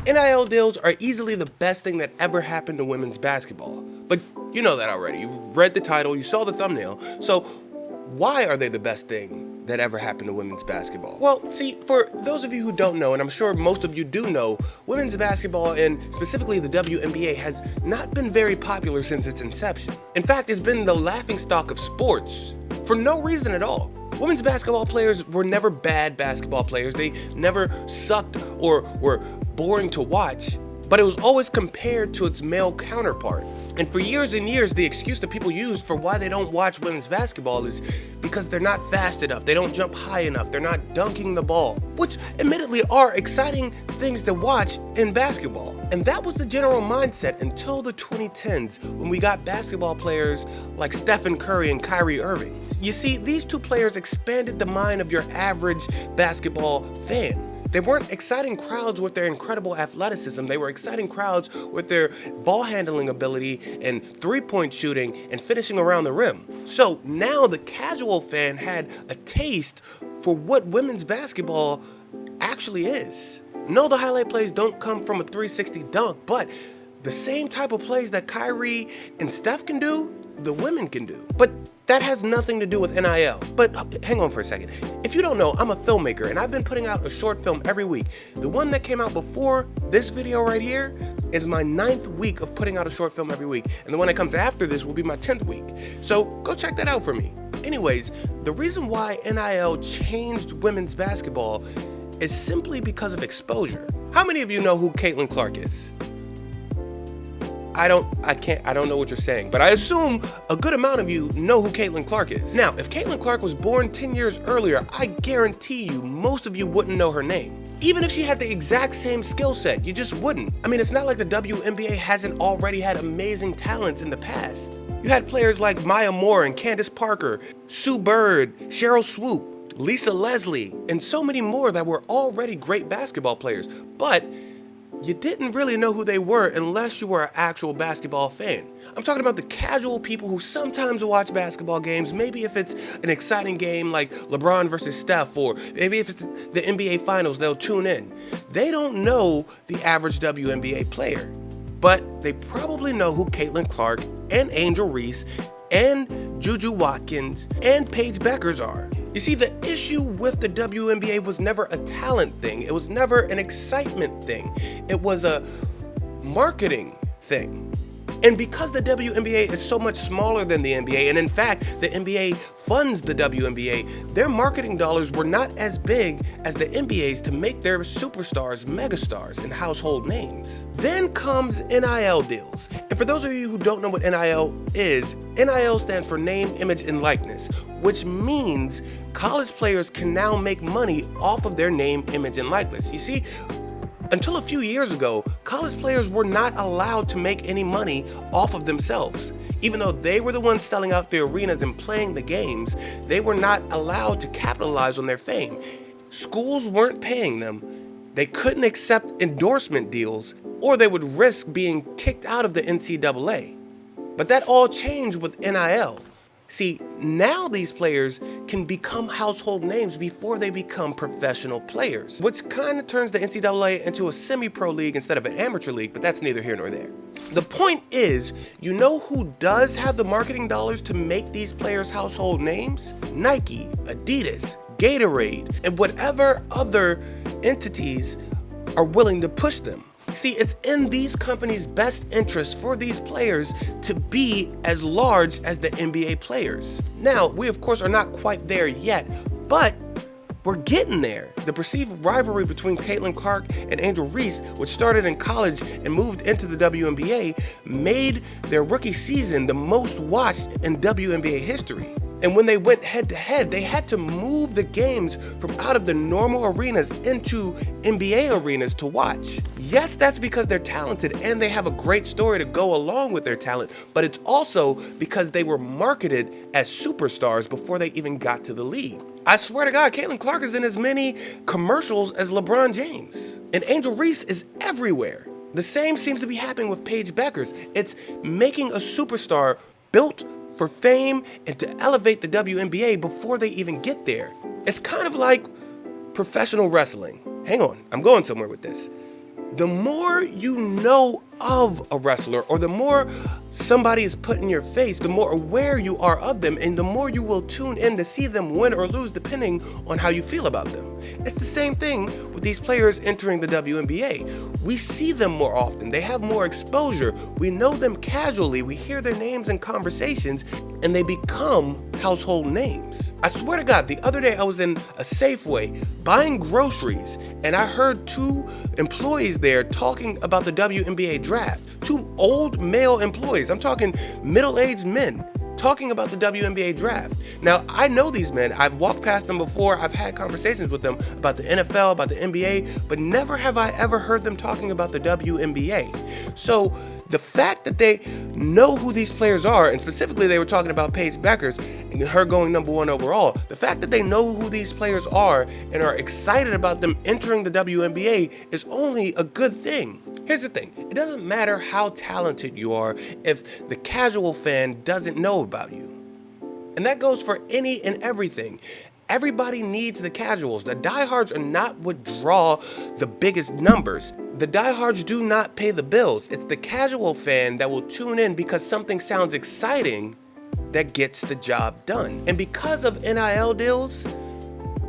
NIL deals are easily the best thing that ever happened to women's basketball. But you know that already. You read the title, you saw the thumbnail. So why are they the best thing that ever happened to women's basketball? Well, see, for those of you who don't know, and I'm sure most of you do know, women's basketball, and specifically the WNBA, has not been very popular since its inception. In fact, it's been the laughingstock of sports for no reason at all. Women's basketball players were never bad basketball players. They never sucked or were boring to watch, but it was always compared to its male counterpart. And for years and years, the excuse that people use for why they don't watch women's basketball is because they're not fast enough, they don't jump high enough, they're not dunking the ball, which admittedly are exciting things to watch in basketball. And that was the general mindset until the 2010s, when we got basketball players like Stephen Curry and Kyrie Irving. You see, these two players expanded the mind of your average basketball fan. They weren't exciting crowds with their incredible athleticism. They were exciting crowds with their ball handling ability and three-point shooting and finishing around the rim. So now the casual fan had a taste for what women's basketball actually is. No, the highlight plays don't come from a 360 dunk, but the same type of plays that Kyrie and Steph can do, the women can do. But that has nothing to do with NIL. But hang on for a second. If you don't know, I'm a filmmaker and I've been putting out a short film every week. The one that came out before this video right here is my 9th week of putting out a short film every week. And the one that comes after this will be my 10th week. So go check that out for me. Anyways, the reason why NIL changed women's basketball is simply because of exposure. How many of you know who Caitlin Clark is? I don't know what you're saying, but I assume a good amount of you know who Caitlin Clark is. Now, if Caitlin Clark was born 10 years earlier, I guarantee you most of you wouldn't know her name. Even if she had the exact same skill set, you just wouldn't. I mean, it's not like the WNBA hasn't already had amazing talents in the past. You had players like Maya Moore and Candace Parker, Sue Bird, Cheryl Swoop, Lisa Leslie, and so many more that were already great basketball players, but you didn't really know who they were unless you were an actual basketball fan. I'm talking about the casual people who sometimes watch basketball games, maybe if it's an exciting game like LeBron versus Steph, or maybe if it's the NBA Finals, they'll tune in. They don't know the average WNBA player, but they probably know who Caitlin Clark and Angel Reese and Juju Watkins and Paige Beckers are. You see, the issue with the WNBA was never a talent thing. It was never an excitement thing. It was a marketing thing. And because the WNBA is so much smaller than the NBA, and in fact, the NBA funds the WNBA, their marketing dollars were not as big as the NBA's to make their superstars megastars and household names. Then comes NIL deals. And for those of you who don't know what NIL is, NIL stands for name, image, and likeness, which means college players can now make money off of their name, image, and likeness. You see, until a few years ago, college players were not allowed to make any money off of themselves. Even though they were the ones selling out the arenas and playing the games, they were not allowed to capitalize on their fame. Schools weren't paying them, they couldn't accept endorsement deals, or they would risk being kicked out of the NCAA. But that all changed with NIL. See, now these players can become household names before they become professional players, which kind of turns the NCAA into a semi-pro league instead of an amateur league, but that's neither here nor there. The point is, you know who does have the marketing dollars to make these players household names? Nike, Adidas, Gatorade, and whatever other entities are willing to push them. See, it's in these companies' best interest for these players to be as large as the NBA players. Now, we of course are not quite there yet, but we're getting there. The perceived rivalry between Caitlin Clark and Angel Reese, which started in college and moved into the WNBA, made their rookie season the most watched in WNBA history. And when they went head to head, they had to move the games from out of the normal arenas into NBA arenas to watch. Yes, that's because they're talented and they have a great story to go along with their talent, but it's also because they were marketed as superstars before they even got to the league. I swear to God, Caitlin Clark is in as many commercials as LeBron James. And Angel Reese is everywhere. The same seems to be happening with Paige Beckers. It's making a superstar built for fame and to elevate the WNBA before they even get there. It's kind of like professional wrestling. Hang on, I'm going somewhere with this. The more you know of a wrestler, or the more somebody is put in your face, the more aware you are of them, and the more you will tune in to see them win or lose depending on how you feel about them. It's the same thing with these players entering the WNBA. We see them more often, they have more exposure, we know them casually, we hear their names in conversations, and they become household names. I swear to God, the other day I was in a Safeway buying groceries, and I heard two employees there talking about the WNBA draft. Two old male employees, I'm talking middle-aged men, talking about the WNBA draft. Now, I know these men, I've walked past them before, I've had conversations with them about the NFL, about the NBA, but never have I ever heard them talking about the WNBA. So the fact that they know who these players are, and specifically they were talking about Paige Beckers and her going #1 overall, the fact that they know who these players are and are excited about them entering the WNBA is only a good thing. Here's the thing, it doesn't matter how talented you are if the casual fan doesn't know about you. And that goes for any and everything. Everybody needs the casuals. The diehards are not what draw the biggest numbers. The diehards do not pay the bills. It's the casual fan that will tune in because something sounds exciting that gets the job done. And because of NIL deals,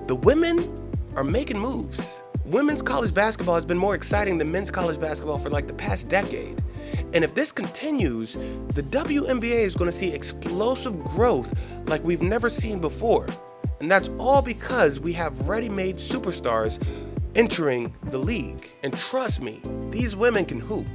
the women are making moves. Women's college basketball has been more exciting than men's college basketball for like the past decade. And if this continues, the WNBA is going to see explosive growth like we've never seen before. And that's all because we have ready-made superstars entering the league. And trust me, these women can hoop.